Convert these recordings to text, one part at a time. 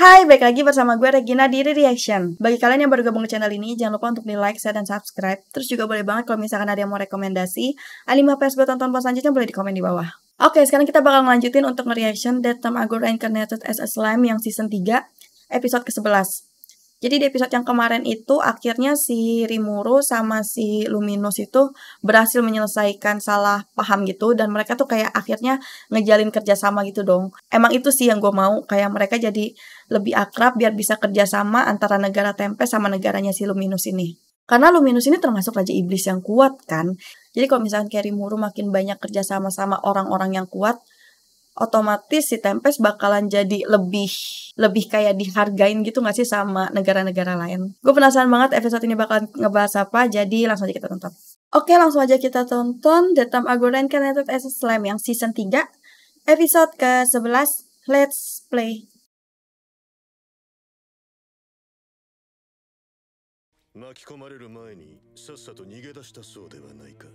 Hai, balik lagi bersama gue Regina di Reaction. Bagi kalian yang baru gabung ke channel ini, jangan lupa untuk di like, share, dan subscribe. Terus juga boleh banget kalau misalkan ada yang mau rekomendasi anime apa yang gue tonton pas selanjutnya boleh di komen di bawah. Oke, sekarang kita bakal ngelanjutin untuk nge-reaction That Time I Got Reincarnated as a Slime yang season 3, episode ke-11. Jadi di episode yang kemarin itu akhirnya si Rimuru sama si Luminous itu berhasil menyelesaikan salah paham gitu. Dan mereka tuh kayak akhirnya ngejalin kerjasama gitu dong. Emang itu sih yang gue mau, kayak mereka jadi lebih akrab biar bisa kerjasama antara negara Tempe sama negaranya si Luminous ini. Karena Luminous ini termasuk Raja Iblis yang kuat kan. Jadi kalau misalkan kayak Rimuru makin banyak kerjasama sama orang-orang yang kuat, otomatis si Tempest bakalan jadi lebih kayak dihargain gitu gak sih sama negara-negara lain. Gue penasaran banget episode ini bakalan ngebahas apa, jadi langsung aja kita tonton. Oke, langsung aja kita tonton The Time I Got Reincarnated as a Slime yang season 3, episode ke-11. Let's play. 巻き込まれる前にさっさと逃げ出したそうではないか。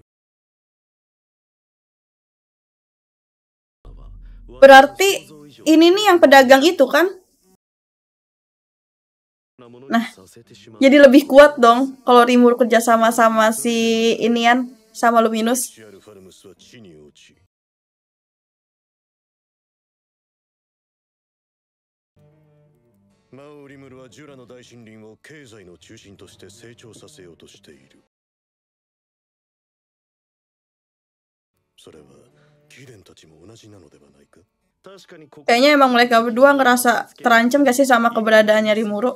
Berarti ini nih yang pedagang itu kan? Nah, jadi lebih kuat dong kalau Rimuru kerjasama sama si inian, sama Luminous. Kayaknya emang mereka berdua ngerasa terancam gak sih sama keberadaannya Rimuru?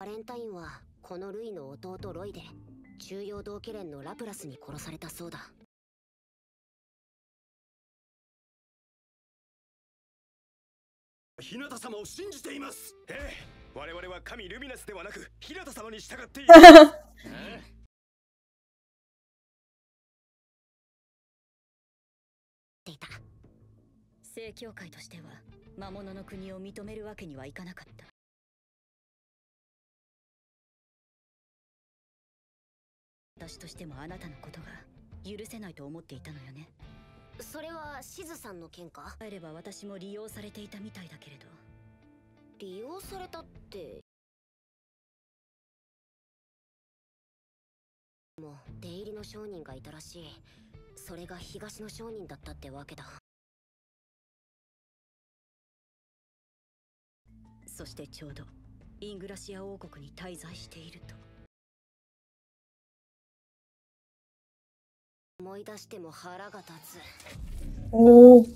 Valentine はこのルイの弟ロイで中央道家連のラプラスに殺されたそうだ。日向様を信じています。我々は神ルミナスではなく日向様に従っている。正教会としては魔物の国を認めるわけにはいかなかった。私としてもあなたのことが許せないと思っていたのよね。それはシズさんの件か？帰れば私も利用されていたみたいだけれど。利用されたって。もう出入りの商人がいたらしい。それが東の商人だったってわけだ。そしてちょうどイングラシア王国に滞在していると。思い出しても腹が立つ。おー。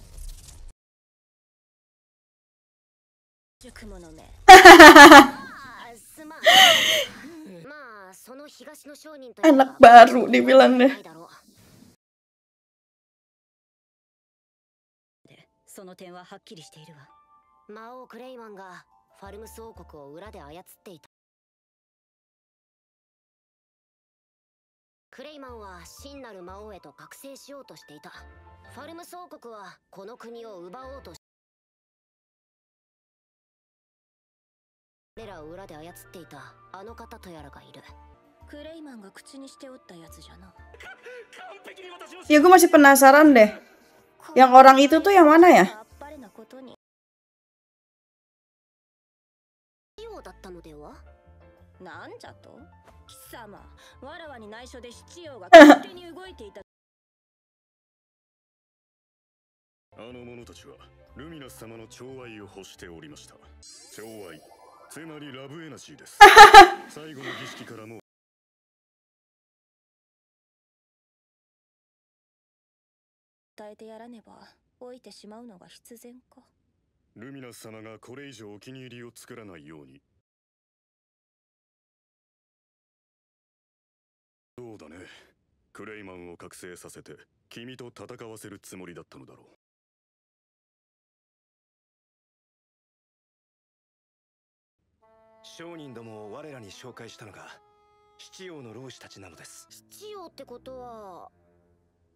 塾ものめ。すまん。まあその東の商人と Anak baru dibilangnya. その点ははっきりしているわ。魔王クレイマンがファルムス王国を裏で操っていた。クレイマンは真なる魔王へと覚醒しようとしていた。ファルムス王国はこの国を奪おうとし、彼らを裏で操っていたあの方とやらがいる。クレイマンが口にしておったやつじゃな。Ya gue masih penasaran deh. Yang orang itu tuh yang mana ya? だったのでは？なんじゃと？貴様、わらわに内緒で七葉が勝手に動いていた。あの者たちはルミナス様の寵愛を欲しておりました。寵愛、つまりラブエナジーです。最後の儀式からも伝えてやらねば老いてしまうのが必然か。ルミナス様がこれ以上お気に入りを作らないように。そうだね。クレイマンを覚醒させて君と戦わせるつもりだったのだろう。商人どもを我らに紹介したのが七王の老子たちなのです。七王ってことは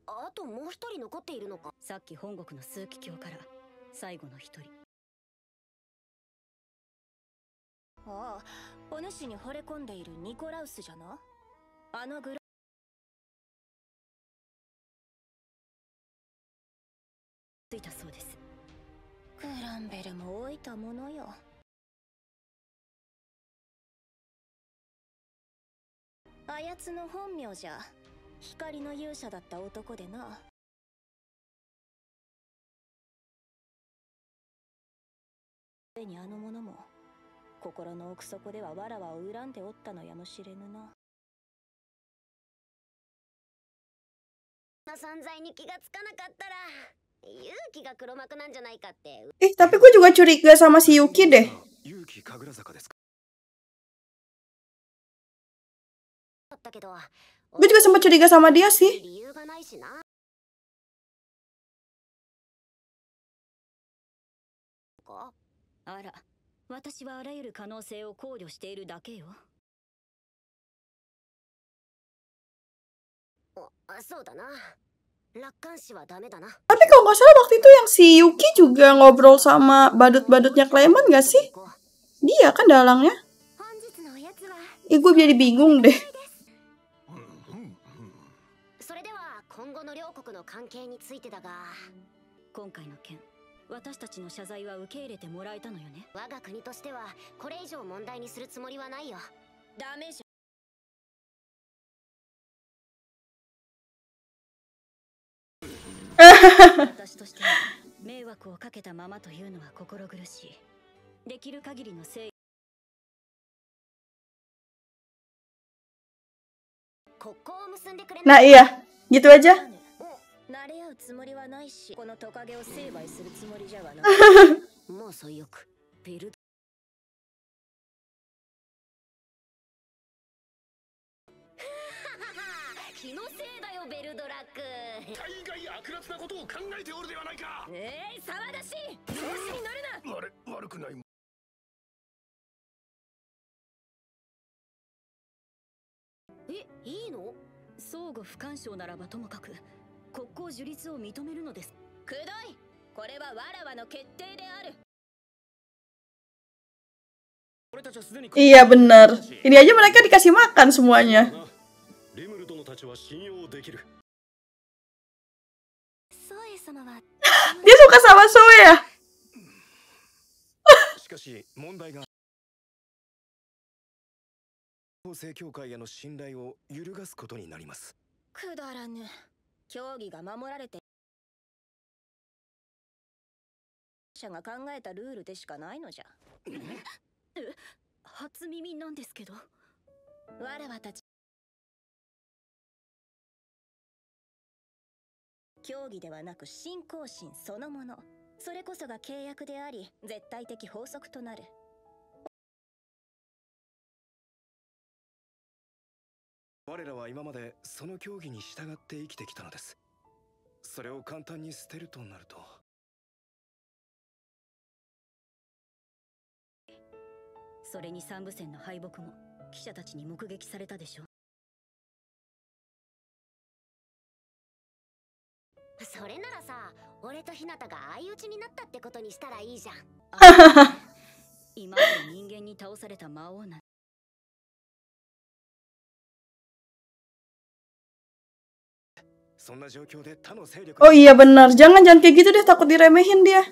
あともう一人残っているのか。さっき本国の枢機卿から最後の一人。ああ、お主に惚れ込んでいるニコラウスじゃな。あのグラついたそうです。グランベルも老いたものよ。あやつの本名じゃ光の勇者だった男でな。それにあの者も心の奥底ではわらわを恨んでおったのやもしれぬな。存在に気がつかなかったら勇気が黒幕なんじゃないかって。Tapi gue juga curiga sama si Yuki deh. 勇気神楽坂ですか。 Gue juga sempat curiga sama dia sih. あら、私はあらゆる可能性を考慮しているだけよ。そうだな。楽観視はダメだな。Tapi kalau nggak salah waktu itu yang si Yuki juga ngobrol sama badut-badutnya Clayman nggak sih? Dia kan dalangnya. Ih, gue jadi bingung deh. それでは今後の両国の関係についてだが、今回の件、私たちの謝罪は受け入れてもらえたのよね。我が国としてはこれ以上問題にするつもりはないよ。ダメじゃ。私としては迷惑をかけたままというのは心苦しい。できる限りの誠意。国交を結んでくれ。 Nah iya, gitu aja. 慣れ合うつもりはないし、このトカゲを成敗するつもりじゃがな。もう最悪。ベル気のせいだよ、ベルドラック。大概悪辣なことを考えておるではないか。騒がしい。調子に乗るな。悪くない。いいの？相互不干渉ならばともかく国交樹立を認めるのです。くどい。これはわらわの決定である。 Iya bener. Ini aja mereka dikasih makan semuanya. Dia suka sama Zoe ya? しかし問題が法制協会への信頼を揺るがすことになります。くだらぬ。競技が守られて社が考えたルールでしかないのじゃ。初耳なんですけど。わらわたち競技ではなく信仰心そのもの、それこそが契約であり絶対的法則となる。我らは今までその競技に従って生きてきたのです。それを簡単に捨てるとなると。それに三部戦の敗北も記者たちに目撃されたでしょ。それならさ、俺と日向が相打ちになったってことにしたらいいじゃん。今まで人間に倒された魔王なん。Oh iya benar, jangan kayak gitu deh, takut diremehin dia.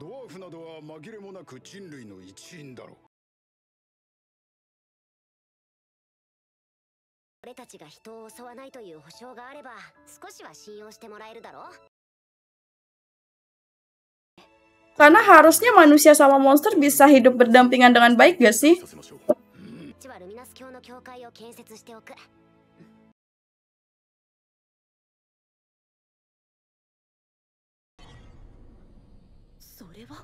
ドワーフなどは紛れもなく人類の一員だろう。俺たちが人を襲わないという保証があれば少しは信用してもらえるだろう。 Karena harusnya manusia sama monster bisa hidup berdampingan dengan baik gak sih? うちはルミナス教の教会を建設しておく。それは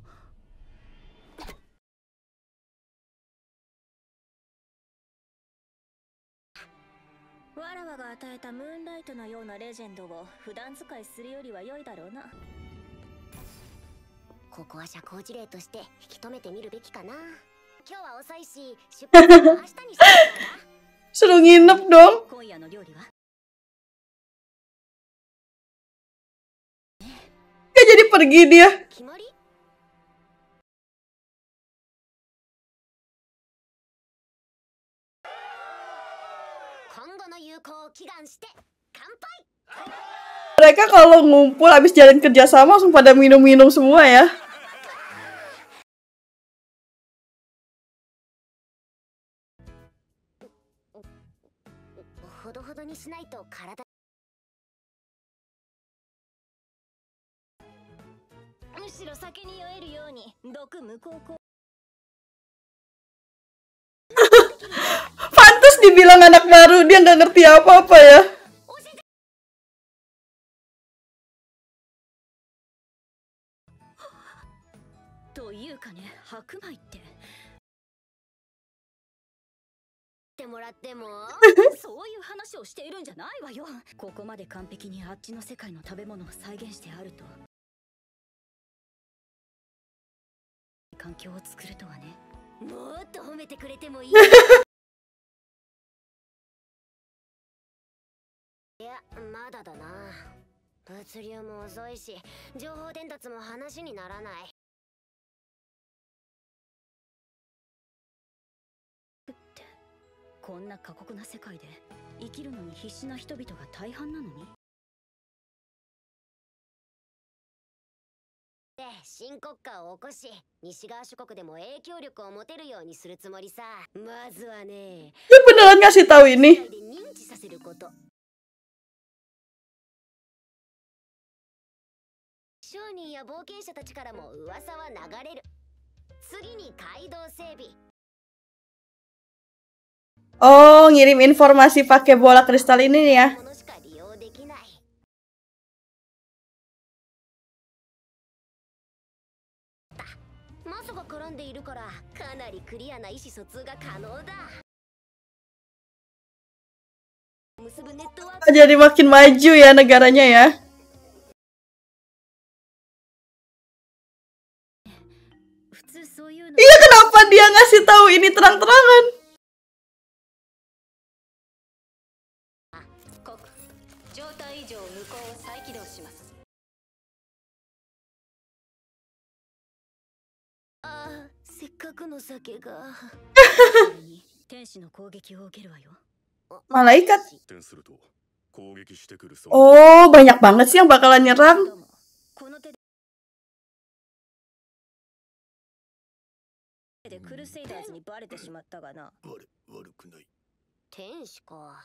わらわが与えたムーンライトのようなレジェンドを普段使いするよりは良いだろうな。ここは社交辞令として引き止めてみるべきかな。今日は遅いし出発は明日にしてるからな。 Suruh nginep dong. 今夜の料理は Gak jadi pergi dia. 決まり？今後の友好を祈願して乾杯。 Mereka kalau ngumpul habis jalan kerjasama langsung pada minum-minum semua ya. ほどほどにしないと体。むしろ酒に酔えるように毒無効効。 Pantes dibilang anak baru, dia nggak ngerti apa-apa ya. というかね、白米ってってもらってもそういう話をしているんじゃないわよ。ここまで完璧にあっちの世界の食べ物を再現してあると環境を作るとはね。もっと褒めてくれてもいい。いや、まだだな。物流も遅いし情報伝達も話にならない。 こんな過酷な世界で生きるのに必死な人々が大半なのに。で、新国家を起こし、西側諸国でも影響力を持てるようにするつもりさ。まずはね、 Dia beneran ngasih tahu ini. 認知させること。商人や冒険者たちからも噂は流れる。次に街道整備。 Oh, ngirim informasi pakai bola kristal ini ya. ものしか利用できない。マソが絡んでいるからかなりクリアな意思疎通が可能だ。結ぶネットワーク。 Jadi makin maju ya negaranya ya. 普通そういうの。 Iya, kenapa dia ngasih tahu ini terang-terangan? 状態異常無効を再起動します。ああ、せっかくの酒が。天使の攻撃を受けるわよ。 Malaikat. 転すると攻撃してくる。 Oh, banyak banget sih yang bakalan nyerang. この手でクルセイダーズにバレてしまったがな。悪くない。天使か。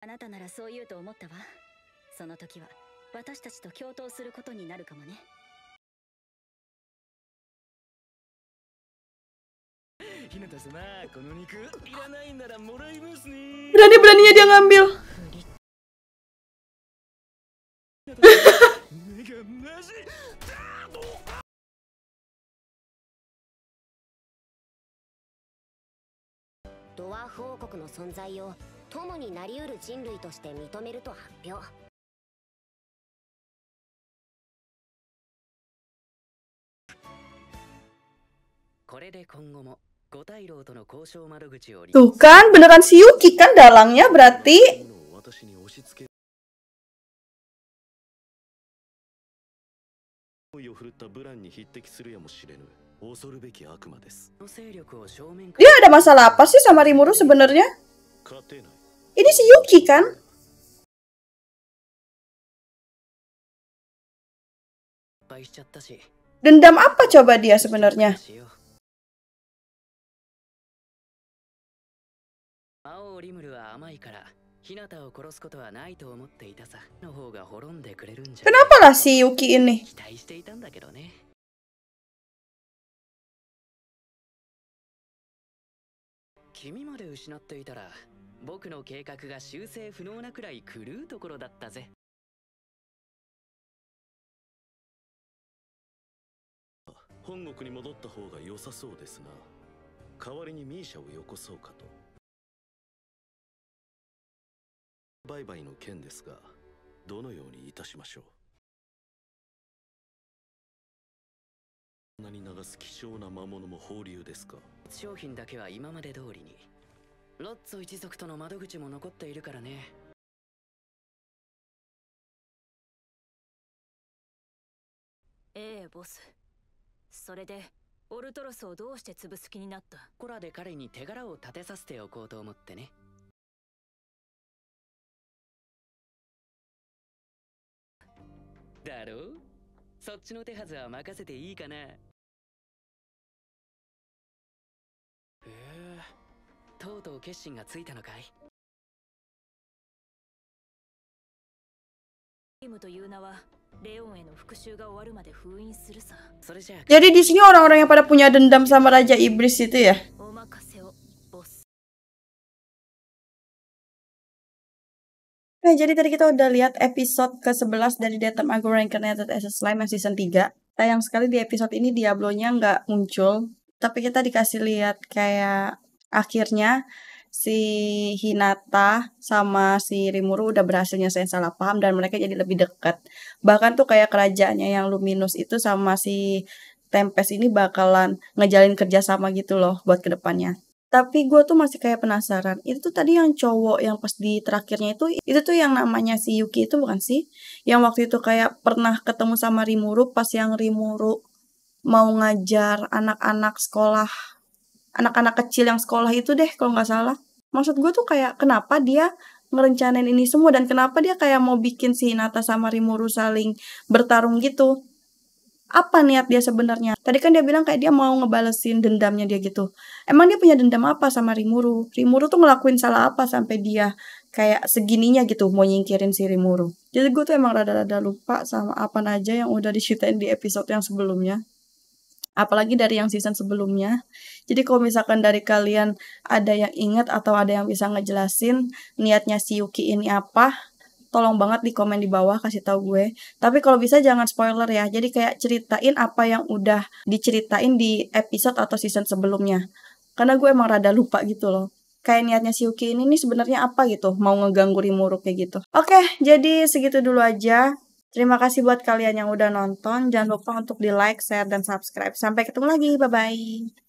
あなたならそう言うと思ったわ。その時は私たちと共闘することになるかもね。ひなた様、この肉いらないならもらいますね。 Berani-beraninya dia ngambil. 目がマジ。ドワーフ王国の存在を友になり得る人類として認めると発表。これで今後も五大老との交渉窓口を Tuh kan, beneran si Yuki kan dalangnya berarti. 私に押し付け。思いを振るったブランに匹敵するやもしれぬ恐るべき悪魔です。 勢力を正面 Dia ada masalah apa sih sama Rimuru sebenarnya? 勝てない。 Ini si Yuki kan? 敗しちゃったし。 Dendam apa coba dia sebenarnya? 魔王リムルは甘いからヒナタを殺すことはないと思っていたさ。の方が滅んでくれるんじゃ。 Kenapa lah si Yuki ini? 期待していたんだけどね。君まで失っていたら僕の計画が修正不能なくらい狂うところだったぜ。本国に戻った方が良さそうですな。代わりにミーシャをよこそうかと。売買の件ですが、どのようにいたしましょう。こんなに流す希少な魔物も放流ですか。商品だけは今まで通りに。ロッツォ一族との窓口も残っているからね。ええ、ボス。それでオルトロスをどうして潰す気になった？コラで彼に手柄を立てさせておこうと思ってね。だろう？そっちの手はずは任せていいかな。とうとう決心がついたのかい？リムという名はレオンへの復讐が終わるまで封印するさ。それじゃあ Jadi di sini orang-orang yang pada punya dendam sama Raja Iblis itu ya. お任せを、ボス。 Nah, jadi tadi kita udah lihat episode ke-11 dari Deatham Agro Reincarnated as a Slime yang season 3. Sayang sekali di episode ini Diablo-nya nggak muncul. Tapi kita dikasih lihat kayak akhirnya si Hinata sama si Rimuru udah berhasil nyelesain salah paham dan mereka jadi lebih dekat. Bahkan tuh kayak kerajaannya yang Luminous itu sama si Tempest ini bakalan ngejalin kerjasama gitu loh buat kedepannya. Tapi gue tuh masih kayak penasaran, itu tuh tadi yang cowok yang pas di terakhirnya itu tuh yang namanya si Yuki itu bukan sih? Yang waktu itu kayak pernah ketemu sama Rimuru pas yang Rimuru mau ngajar anak-anak sekolah, anak-anak kecil yang sekolah itu deh kalau nggak salah. Maksud gue tuh kayak kenapa dia ngerencanain ini semua dan kenapa dia kayak mau bikin si Hinata sama Rimuru saling bertarung gitu. Apa niat dia sebenarnya? Tadi kan dia bilang kayak dia mau ngebalesin dendamnya dia gitu. Emang dia punya dendam apa sama Rimuru? Rimuru tuh ngelakuin salah apa sampai dia kayak segininya gitu mau nyingkirin si Rimuru. Jadi gue tuh emang rada-rada lupa sama apa aja yang udah diceritain di episode yang sebelumnya. Apalagi dari yang season sebelumnya. Jadi kalau misalkan dari kalian ada yang ingat atau ada yang bisa ngejelasin niatnya si Yuki ini apa, tolong banget di komen di bawah kasih tahu gue. Tapi kalau bisa jangan spoiler ya. Jadi kayak ceritain apa yang udah diceritain di episode atau season sebelumnya. Karena gue emang rada lupa gitu loh. Kayak niatnya si Yuki ini nih sebenarnya apa gitu. Mau ngeganggu Rimuru kayak gitu. Oke, jadi segitu dulu aja. Terima kasih buat kalian yang udah nonton. Jangan lupa untuk di like, share, dan subscribe. Sampai ketemu lagi. Bye-bye.